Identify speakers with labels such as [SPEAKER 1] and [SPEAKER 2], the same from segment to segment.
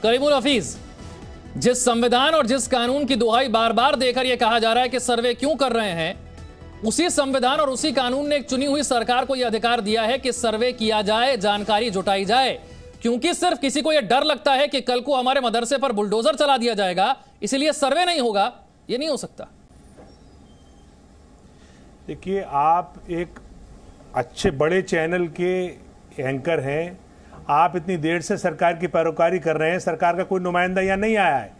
[SPEAKER 1] करीमुल हफीज, जिस संविधान और जिस कानून की दुहाई बार बार देकर यह कहा जा रहा है कि सर्वे क्यों कर रहे हैं, उसी संविधान और उसी कानून ने एक चुनी हुई सरकार को यह अधिकार दिया है कि सर्वे किया जाए, जानकारी जुटाई जाए। क्योंकि सिर्फ किसी को यह डर लगता है कि कल को हमारे मदरसे पर बुलडोजर चला दिया जाएगा, इसलिए सर्वे नहीं होगा, यह नहीं हो सकता।
[SPEAKER 2] देखिए, आप एक अच्छे बड़े चैनल के एंकर हैं, आप इतनी देर से सरकार की पैरोकारी कर रहे हैं, सरकार का कोई नुमाइंदा यहाँ नहीं आया है।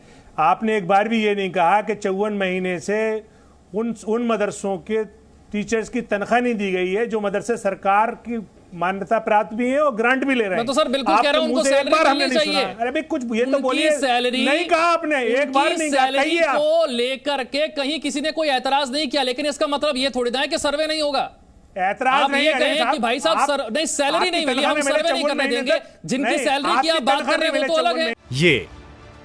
[SPEAKER 2] आपने एक बार भी ये नहीं कहा कि 54 महीने से उन मदरसों के टीचर्स की तनख्वाह नहीं दी गई है जो मदरसे सरकार की मान्यता प्राप्त भी है और ग्रांट भी ले रहे हैं।
[SPEAKER 1] मैं तो सर बिल्कुल कह रहा हूं, उनको सैलरी मिलनी चाहिए।
[SPEAKER 2] अरे भाई कुछ ये तो बोलिए, सैलरी नहीं कहा आपने, एक बार नहीं कहा।
[SPEAKER 1] सैलरी को लेकर के कहीं किसी ने कोई ऐतराज नहीं किया, लेकिन इसका मतलब ये थोड़ी ना है कि सर्वे नहीं होगा।
[SPEAKER 2] ऐतराज नहीं
[SPEAKER 1] है कि भाई साहब नहीं, सैलरी नहीं मिली, हम सर्वे नहीं करने देंगे। जिनकी सैलरी की आप बात कर रहे हैं वो तो अलग है।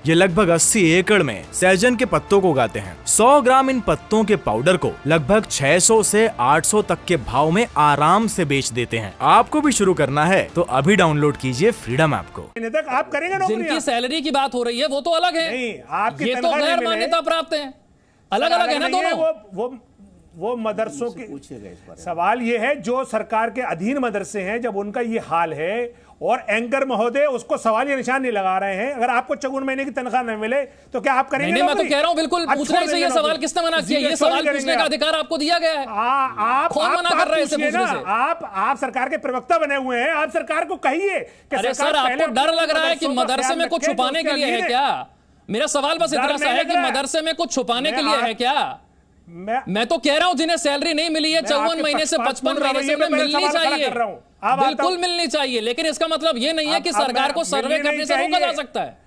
[SPEAKER 3] ये लगभग 80 एकड़ में सहजन के पत्तों को उगाते हैं। 100 ग्राम इन पत्तों के पाउडर को लगभग 600 से 800 तक के भाव में आराम से बेच देते हैं। आपको भी शुरू करना है तो अभी डाउनलोड कीजिए फ्रीडम ऐप को।
[SPEAKER 2] आप करेंगे,
[SPEAKER 1] जिनकी सैलरी की बात हो रही है वो तो अलग है, ये तो गैर मान्यता प्राप्त है, अलग अलग है ना दोनों।
[SPEAKER 2] वो मदरसों की सवाल ये है, जो सरकार के अधीन मदरसे हैं, जब उनका ये हाल है और एंकर महोदय उसको सवाल या निशान नहीं लगा रहे हैं, अगर आपको 54 महीने की तनख्वाह न मिले तो क्या आप करेंगे?
[SPEAKER 1] नहीं, मैं तो कह रहा हूं बिल्कुल पूछने से ये सवाल किसने मना किया? ये सवाल पूछने का अधिकार आपको दिया गया है।
[SPEAKER 2] आप
[SPEAKER 1] कौन मना कर रहे हैं इसे पूछने से?
[SPEAKER 2] आप सरकार के प्रवक्ता बने हुए हैं, आप सरकार को कहिए कि
[SPEAKER 1] अरे सर, आपको डर लग रहा है कि मदरसे में कुछ छुपाने के लिए है क्या? मेरा सवाल बस इतना सा है कि मदरसे में कुछ छुपाने के लिए है क्या? मैं तो कह रहा हूं जिन्हें सैलरी नहीं मिली है 54 महीने से 55 महीने से, मिलनी चाहिए, बिल्कुल मिलनी चाहिए। लेकिन इसका मतलब ये नहीं है कि सरकार को सर्वे करने से रोका जा सकता है।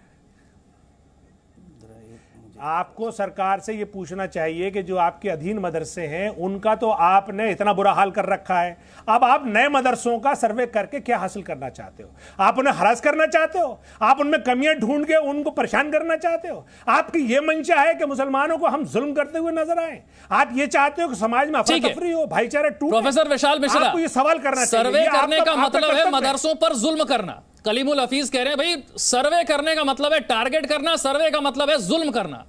[SPEAKER 2] आपको सरकार से ये पूछना चाहिए कि जो आपके अधीन मदरसे हैं उनका तो आपने इतना बुरा हाल कर रखा है, अब आप नए मदरसों का सर्वे करके क्या हासिल करना चाहते हो? आप उन्हें हरास करना चाहते हो? आप उनमें कमियां ढूंढ के उनको परेशान करना चाहते हो? आपकी ये मंशा है कि मुसलमानों को हम जुल्म करते हुए नजर आए? आप ये चाहते हो कि समाज में अफरा तफरी हो, भाईचारा टूटे?
[SPEAKER 1] प्रोफेसर विशाल मिश्रा,
[SPEAKER 2] आपको ये सवाल करना चाहिए।
[SPEAKER 1] सर्वे करने का मतलब है मदरसों पर जुल्म करना। कलीमुल हफीज कह रहे हैं भाई सर्वे करने का मतलब है टारगेट करना, सर्वे का मतलब है जुल्म करना।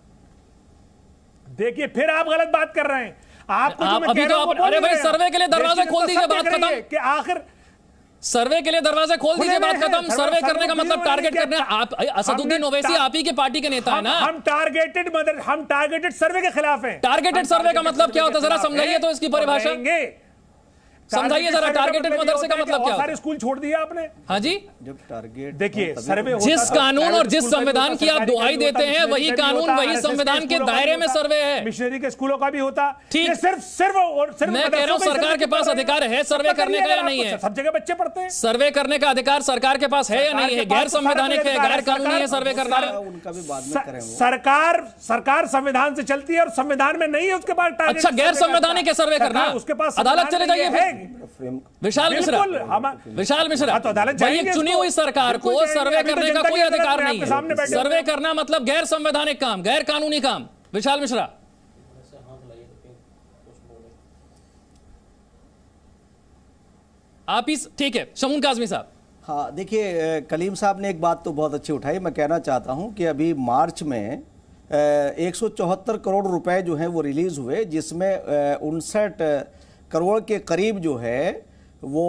[SPEAKER 2] देखिए, फिर आप गलत बात कर रहे हैं। आपको
[SPEAKER 1] अभी तो अरे भाई सर्वे के लिए दरवाजे खोल दीजिए, बात खत्म।
[SPEAKER 2] कि आखिर
[SPEAKER 1] सर्वे के लिए दरवाजे खोल दीजिए, बात खत्म। सर्वे करने का मतलब टारगेट करना। आप असदुद्दीन ओवैसी आप ही के पार्टी के नेता है ना?
[SPEAKER 2] हम टारगेटेड सर्वे के खिलाफ हैं।
[SPEAKER 1] टारगेटेड सर्वे का मतलब क्या होता है, जरा समझाइए तो इसकी परिभाषा समझाइए जरा। टारगेटेड मदरसे का मतलब क्या है?
[SPEAKER 2] सारे स्कूल छोड़ दिया आपने।
[SPEAKER 1] हाँ जी,
[SPEAKER 2] जब टारगेट देखिए, सर्वे
[SPEAKER 1] जिस कानून और जिस संविधान की आप दुहाई देते हैं वही कानून वही संविधान के दायरे में सर्वे है।
[SPEAKER 2] मिशनरी के स्कूलों का भी होता।
[SPEAKER 1] ठीक,
[SPEAKER 2] सिर्फ
[SPEAKER 1] मैं कह रहा हूं सरकार के पास अधिकार है सर्वे करने का या नहीं है?
[SPEAKER 2] सब जगह बच्चे पढ़ते हैं। सर्वे
[SPEAKER 1] करने का अधिकार सरकार के पास है या नहीं है? गैर संवैधानिक है, गैर कानूनी है सर्वे करना?
[SPEAKER 2] उनका भी बाद में करें। सरकार संविधान से चलती है और संविधान में नहीं है उसके बाद।
[SPEAKER 1] अच्छा, गैर संवैधानिक है सर्वे करना? उसके पास अदालत चले जाइए। विशाल मिश्रा तो अदालत जाएंगे। चुनी हुई सरकार को सर्वे करने का कोई अधिकार नहीं है। सर्वे करना मतलब गैर संवैधानिक काम, गैर कानूनी काम। विशाल मिश्रा, आप ही ठीक है। शमून काज़मी साहब।
[SPEAKER 4] हाँ, देखिए, कलीम साहब ने एक बात तो बहुत अच्छी उठाई। मैं कहना चाहता हूं कि अभी मार्च में 174 करोड़ रुपए जो हैं वो रिलीज हुए, जिसमें 59 करोड़ के करीब जो है वो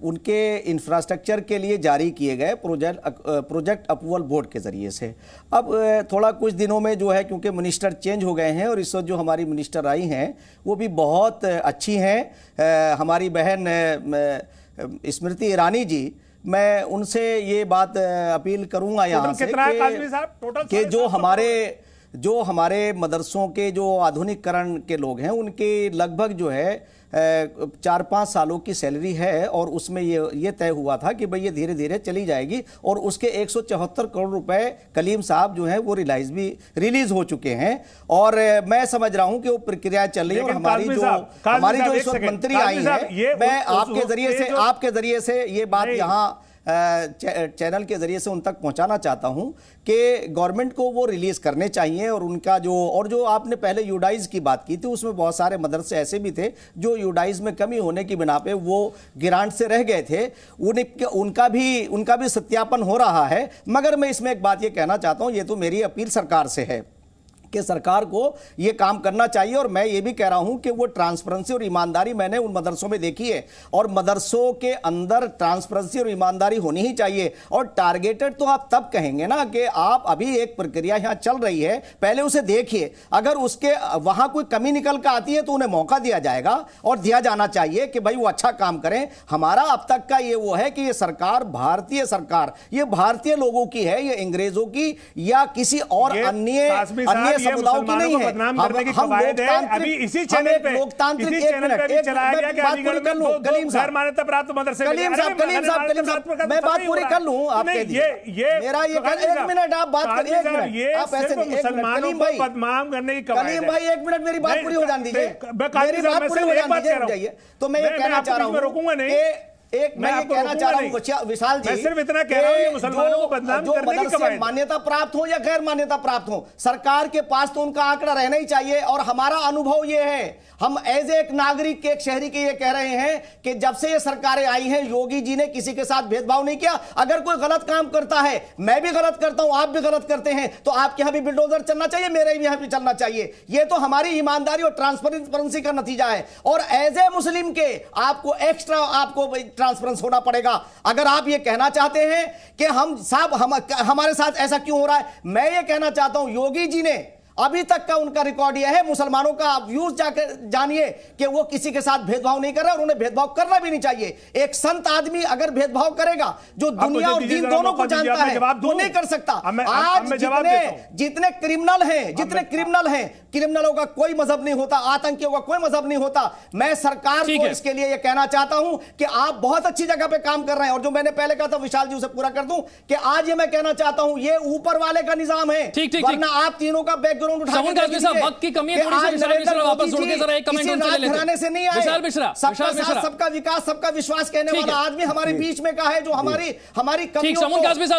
[SPEAKER 4] उनके इंफ्रास्ट्रक्चर के लिए जारी किए गए प्रोजेक्ट अप्रूवल बोर्ड के ज़रिए से। अब थोड़ा कुछ दिनों में जो है, क्योंकि मिनिस्टर चेंज हो गए हैं और इस वक्त जो हमारी मिनिस्टर आई हैं वो भी बहुत अच्छी हैं, हमारी बहन स्मृति ईरानी जी। मैं उनसे ये बात अपील करूँगा यहाँ से कि जो हमारे मदरसों के जो आधुनिकीकरण के लोग हैं उनके लगभग जो है 4-5 सालों की सैलरी है, और उसमें ये तय हुआ था कि भाई ये धीरे धीरे चली जाएगी, और उसके 174 करोड़ रुपए कलीम साहब जो है वो रिलीज हो चुके हैं। और मैं समझ रहा हूं कि वो प्रक्रिया चल रही है। और हमारी जो इस वक्त मंत्री आई है, मैं आपके जरिए से ये बात यहाँ चैनल के जरिए से उन तक पहुंचाना चाहता हूं कि गवर्नमेंट को वो रिलीज करने चाहिए। और उनका जो आपने पहले यूडाइज की बात की थी, उसमें बहुत सारे मदरसे ऐसे भी थे जो यूडाइज में कमी होने की बिना पे वो ग्रांट से रह गए थे, उनका भी सत्यापन हो रहा है। मगर मैं इसमें एक बात ये कहना चाहता हूं, ये तो मेरी अपील सरकार से है कि सरकार को यह काम करना चाहिए। और मैं ये भी कह रहा हूं कि वो ट्रांसपेरेंसी और ईमानदारी मैंने उन मदरसों में देखी है, और मदरसों के अंदर ट्रांसपेरेंसी और ईमानदारी होनी ही चाहिए। और टारगेटेड तो आप तब कहेंगे ना कि आप अभी एक प्रक्रिया यहां चल रही है, पहले उसे देखिए, अगर उसके वहां कोई कमी निकल कर आती है तो उन्हें मौका दिया जाएगा और दिया जाना चाहिए कि भाई वो अच्छा काम करें। हमारा अब तक का ये वो है कि ये सरकार भारतीय सरकार, ये भारतीय लोगों की है, ये अंग्रेजों की या किसी और अन्य समुदायों की नहीं है। हम
[SPEAKER 2] अभी इसी चैनल पे
[SPEAKER 4] लोकतांत्रिक
[SPEAKER 2] चलाया गया कि अलीगढ़ में दो गैर मान्यता प्राप्त मदरसे
[SPEAKER 4] कलीम साहब मैं बात पूरी कर लूं आपके लिए। मेरा ये एक मिनट आप बात करिए, एक मिनट आप ऐसे नहीं,
[SPEAKER 2] मुसलमानों को बदनाम करने की कवायद है।
[SPEAKER 4] कलीम भाई एक मिनट मेरी बात पूरी हो जाने दीजिए, मेरी बात पूरी हो जाने दीजिए। तो मैं ये कहना चाह रहा हूं,
[SPEAKER 2] रोकूंगा नहीं,
[SPEAKER 4] मैं ये कहना चाह रहा हूं विशाल जी,
[SPEAKER 2] मैं सिर्फ इतना कह रहा हूं कि मुसलमानों को बदनाम करने की कवायद,
[SPEAKER 4] मान्यता प्राप्त हो या गैर मान्यता प्राप्त हो, सरकार के पास तो उनका आंकड़ा रहना ही चाहिए। और हमारा अनुभव ये है, हम एज एक नागरिक के, एक शहरी के ये कह रहे हैं कि जब से ये सरकारें आई हैं, योगी जी ने किसी के साथ भेदभाव नहीं किया। अगर कोई गलत काम करता है, मैं भी गलत करता हूं, आप भी गलत करते हैं, तो आपके यहां भी बिल्डोजर चलना चाहिए, मेरे भी यहां भी चलना चाहिए। ये तो हमारी ईमानदारी और ट्रांसपेरेंसी का नतीजा है। और एज ए मुस्लिम के आपको एक्स्ट्रा आपको ट्रांसपेरेंस होना पड़ेगा। अगर आप ये कहना चाहते हैं कि हम साहब हमारे साथ ऐसा क्यों हो रहा है, मैं ये कहना चाहता हूं योगी जी ने अभी तक का उनका रिकॉर्ड यह है, मुसलमानों का आप व्यूज जाकर जानिए कि वो किसी के साथ भेदभाव नहीं कर रहे और उन्हें भेदभाव करना भी नहीं चाहिए। एक संत आदमी अगर भेदभाव करेगा, जो दुनिया और दीन दोनों को जानता है, वो नहीं कर सकता। आज जितने क्रिमिनल हैं, क्रिमिनलों का कोई मजहब नहीं होता, आतंकियों का कोई मजहब नहीं होता। मैं सरकार को इसके लिए यह कहना चाहता हूं कि आप बहुत अच्छी जगह पे काम कर रहे हैं। और जो मैंने पहले कहा था, विशाल जी उसे पूरा कर दूं कि आज ये मैं कहना चाहता हूं, ये ऊपर वाले का निजाम है, वरना आप तीनों का बैकग्राउंड
[SPEAKER 1] वक्त की कमी है, वापस जोड़ के जरा एक कमेंट उनसे ले लेते हैं।
[SPEAKER 4] से नहीं आए।
[SPEAKER 1] विशाल मिश्रा,
[SPEAKER 4] सबका विकास, सबका विश्वास कहने वाला आदमी हमारे बीच में का है, जो हमारी कमियों को,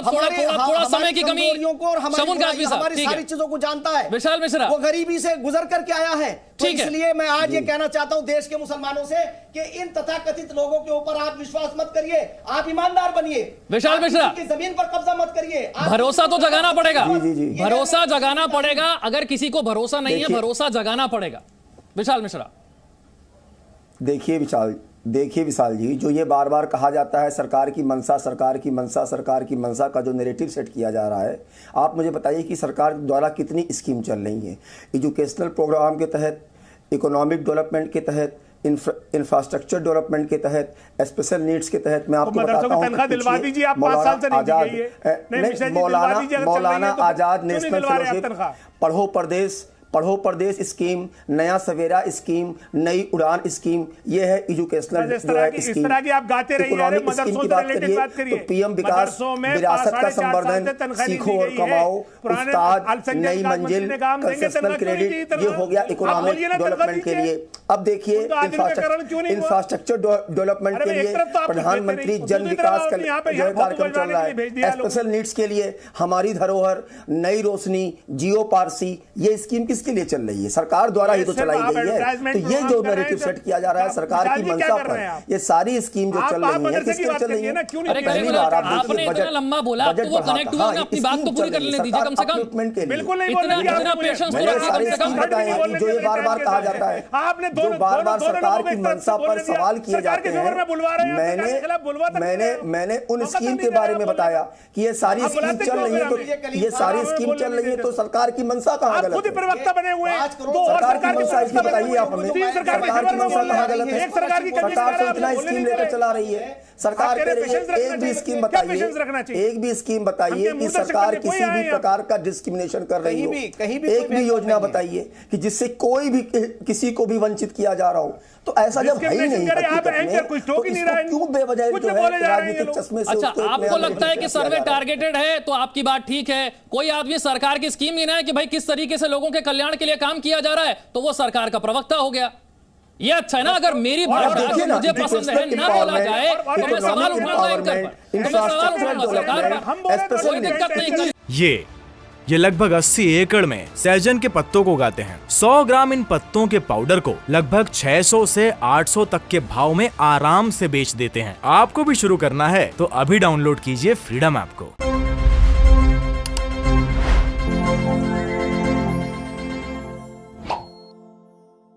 [SPEAKER 1] थोड़ा समय की कमी
[SPEAKER 4] को और हमारी सारी चीजों को जानता है।
[SPEAKER 1] विशाल मिश्रा
[SPEAKER 4] वो गरीबी से गुजर करके आया है। तो इसलिए मैं आज ये कहना चाहता हूं देश के मुसलमानों से कि इन तथाकथित लोगों के ऊपर आप विश्वास मत करिए, आप ईमानदार बनिए।
[SPEAKER 1] विशाल मिश्रा,
[SPEAKER 4] की जमीन पर कब्जा मत करिए।
[SPEAKER 1] भरोसा तो जगाना पड़ेगा, भरोसा जगाना पड़ेगा। अगर किसी को भरोसा नहीं है, भरोसा जगाना पड़ेगा। विशाल मिश्रा,
[SPEAKER 5] देखिए विशाल जी, जो ये बार बार कहा जाता है सरकार की मंशा, सरकार की मंशा, सरकार की मंशा का जो नैरेटिव सेट किया जा रहा है, आप मुझे बताइए कि सरकार द्वारा कितनी स्कीम चल रही है एजुकेशनल प्रोग्राम के तहत, इकोनॉमिक डेवलपमेंट के तहत, इंफ्रास्ट्रक्चर डेवलपमेंट के तहत, स्पेशल नीड्स के तहत। मैं आपको बताता हूँ मौलाना आजाद नेशनल फेलोशिप, पढ़ो प्रदेश स्कीम, नया सवेरा स्कीम, नई उड़ान स्कीम, ये है एजुकेशनल
[SPEAKER 2] इस तरह की आप गाते रहिए।
[SPEAKER 5] इकोनॉमिक स्कीम की बात करिए तो पीएम विकास, विरासत का संवर्धन, सीखो और कमाओ, उस्ताद, नई मंजिल, कंसेशनल क्रेडिट, ये हो गया इकोनॉमिक डेवलपमेंट के लिए। अब देखिए इंफ्रास्ट्रक्चर डेवलपमेंट के लिए प्रधानमंत्री जन विकास कार्यक्रम चल रहा है। स्पेशल नीड्स के लिए हमारी धरोहर, नई रोशनी, जियो पारसी, ये स्कीम किसके लिए चल रही है? सरकार द्वारा ही तो चलाई गई है। तो ये जो नैरेटिव सेट किया जा रहा है सरकार की मंशा पर, ये सारी स्कीम जो चल रही है किसके लिए चल रही है?
[SPEAKER 1] पहली बार आपने इतना लंबा बोला, आप तो वो कनेक्ट हुआ, अपनी बात तो पूरी कर लेने दीजिए कम से कम।
[SPEAKER 2] बिल्कुल नहीं,
[SPEAKER 1] इतना पेशेंस
[SPEAKER 5] मैंने सारी स्कीम बताई है। जो ये बार बार कहा जाता है, जो बार बार सरकार की मंशा पर सवाल किए जाते हैं, मैंने उन स्कीम के बारे में बताया कि ये सारी स्कीम चल रही है। तो ये सारी स्कीम चल रही है तो सरकार की मंशा कहाँ गलत है?
[SPEAKER 2] बने हुए हैं।
[SPEAKER 5] सरकार की मंशा इसकी बताइए आप हमें, सरकार की मंशा कहाँ गलत है? सरकार तो इतना स्कीम लेकर चला रही है, सरकार के एक भी स्कीम बताइए कि सरकार किसी भी प्रकार का डिस्क्रिमिनेशन कर रही हो, एक भी योजना बताइए कि जिससे कोई भी किसी को भी वंचित किया जा रहा हो। तो ऐसा जब है ही नहीं, तो इसको क्यों बेवजह जो है राजनीतिक चश्मे से?
[SPEAKER 1] अच्छा, आपको लगता है कि सर्वे टारगेटेड है तो आपकी बात ठीक है। कोई आदमी सरकार की स्कीम गिनाए कि भाई किस तरीके से लोगों के कल्याण के लिए काम किया जा रहा है, तो वो सरकार का प्रवक्ता हो गया। ये अच्छा है ना, अगर मेरी भाषा मुझे पसंद है ना बोला जाए तो मैं सवाल उठाऊंगा इन पर, तो मैं सवाल उठाऊंगा सरकार पर, कोई दिक्कत नहीं।
[SPEAKER 3] ये लगभग 80 एकड़ में सहजन के पत्तों को उगाते हैं। 100 ग्राम इन पत्तों के पाउडर को लगभग 600 से 800 तक के भाव में आराम से बेच देते हैं। आपको भी शुरू करना है तो अभी डाउनलोड कीजिए फ्रीडम ऐप को।